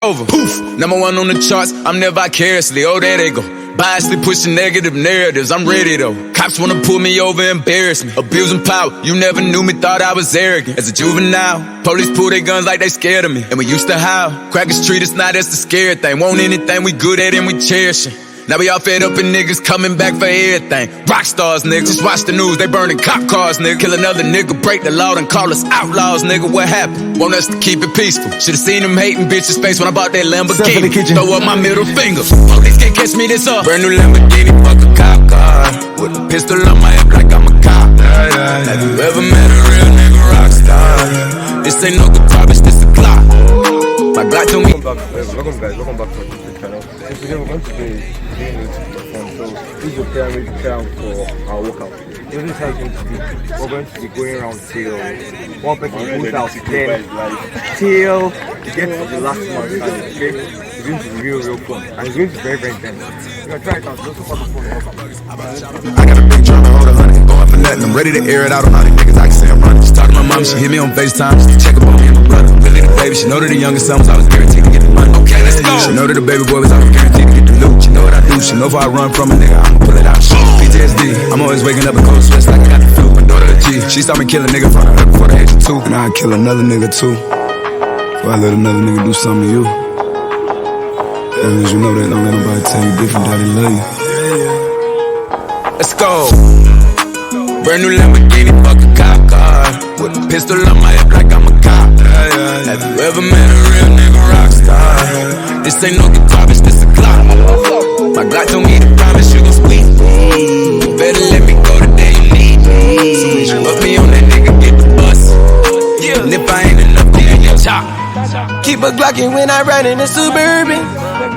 over. Poof, number one on the charts, I'm never vicariously. Oh, there they go. Biasly pushing negative narratives, I'm ready though. Cops wanna pull me over, embarrass me. Abusing power, you never knew me, thought I was arrogant. As a juvenile, police pull their guns like they scared of me. And we used to howl, crackers treat us now, that's the scary thing. Want anything we good at and we cherish it. Now we all fed up and niggas coming back for everything. Rock stars, nigga, just watch the news, they burning cop cars, nigga. Kill another nigga, break the law and call us outlaws, nigga. What happened? Want us to keep it peaceful. Should've seen them hating bitches' face when I bought that Lamborghini. Throw up my middle finger. Police can't catch me this up. Brand new Lamborghini, fuck a cop car. With a pistol on my hip like I'm a cop. Have you ever met a real nigga rock star? This ain't no guitar, bitch, this a Glock. My Glock told me. Welcome guys, welcome back to our YouTube channel. So today we're going to be doing it for fun. So this is the pyramid count for our workout. So this is how it's going to be. We're going to be going around till one person moves out again till we get to the last one standing, okay? It's going to be real fun. And it's going to be very intense. We're going to try it out. Let's go for the fun workout. I got a big drum and hold 100. Going for nothing. I'm ready to air it out on all these niggas. I can say I'm running. Just talk to my mom. She hit me on FaceTime just to check up on me and my brother. Really the baby. She know that the youngest son was always guaranteed to get the money. Okay, let's go. She know that the baby boy was always guaranteed to get the loot. She know what I do. She know if I run from a nigga, I'ma pull it out. PTSD. I'm always waking up in cold sweats like I got the flu. My daughter a G. She saw me kill a nigga from her before the age of 2. And I'd kill another nigga too. Before I let another nigga do something to you. As long as you know that, don't let nobody tell you different, that they love you. Let's go. Brand new Lamborghini, fuck a cop car. With a pistol on my hip like I'm a cop. Have you ever met a real nigga rock star? This ain't no guitar, bitch, this a Glock. My Glock told me to promise you gon' squeeze me. You better let me go the day you need me. So when you put me on that nigga, get the bus. And if I ain't enough, then you chop. Keep a Glockin' when I ride in the Suburban.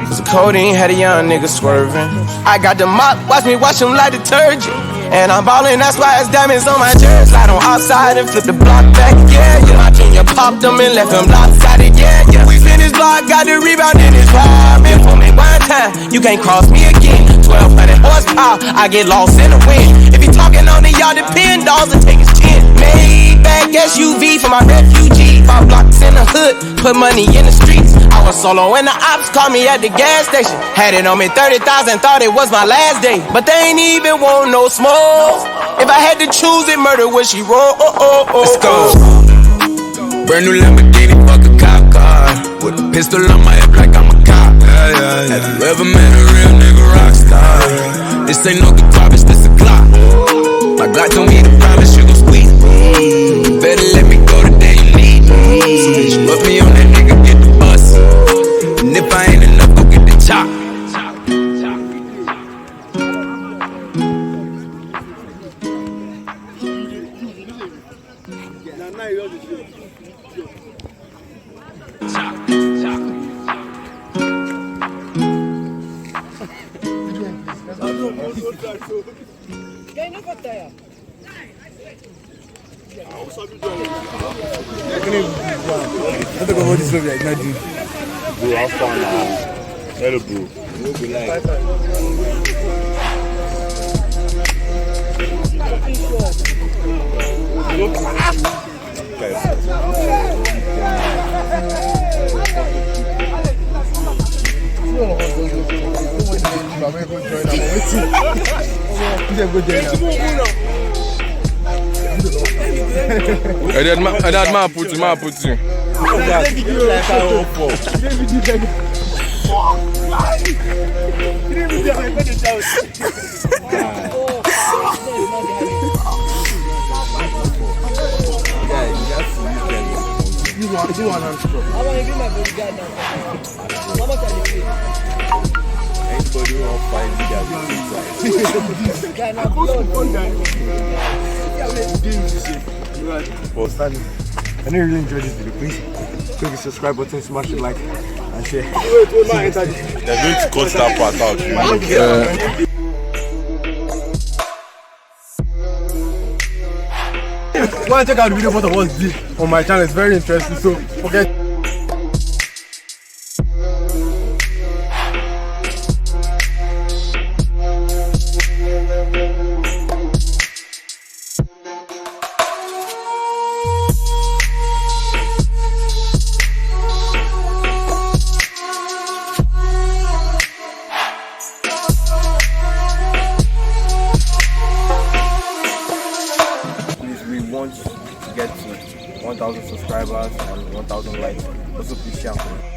Cause the codeine had a young nigga swerving. I got the mop, watch me wash him like detergent. And I'm ballin', that's why it's diamonds on my jersey. Slide on outside and flip the block back, yeah. My junior popped them and left him lopsided, yeah. We finished block, got the rebound in his rhyming. For me one time, you can't cross me again. 1200 horsepower, I get lost in the wind. If he talking on it, y'all depend, dolls and take his chin. Maybach SUV for my refugee. 5 blocks in the hood, put money in the streets. I was solo when the ops called me at the gas station. Had it on me 30,000, thought it was my last day. But they ain't even want no smoke. If I had to choose it, murder would she roll? Let's go. Brand new Lamborghini, fuck a cop car. With a pistol on my hip like I'm a cop. Have you ever met a real nigga rock star? This ain't no guitar, bitch, this a Glock. My Glock told me to promise you gon' squeeze me. You better let me go the day you need me. So when you put me on that nigga, get the bus. And if I ain't enough, go get the chop. Bro, how far now? Hello, bro. We'll be live. I did my put you. You want hand stroke. I want to give my bodyguard now. How much are you paying? Anybody want to find me Guy, now blood. For standing. I know you really enjoyed this video. Please click the subscribe button, smash the like, and share. They're going to cut that part out. Go and check out the video what I was did on my channel. It's very interesting. So forget. get to 1,000 subscribers and 1,000 likes. Also, please share.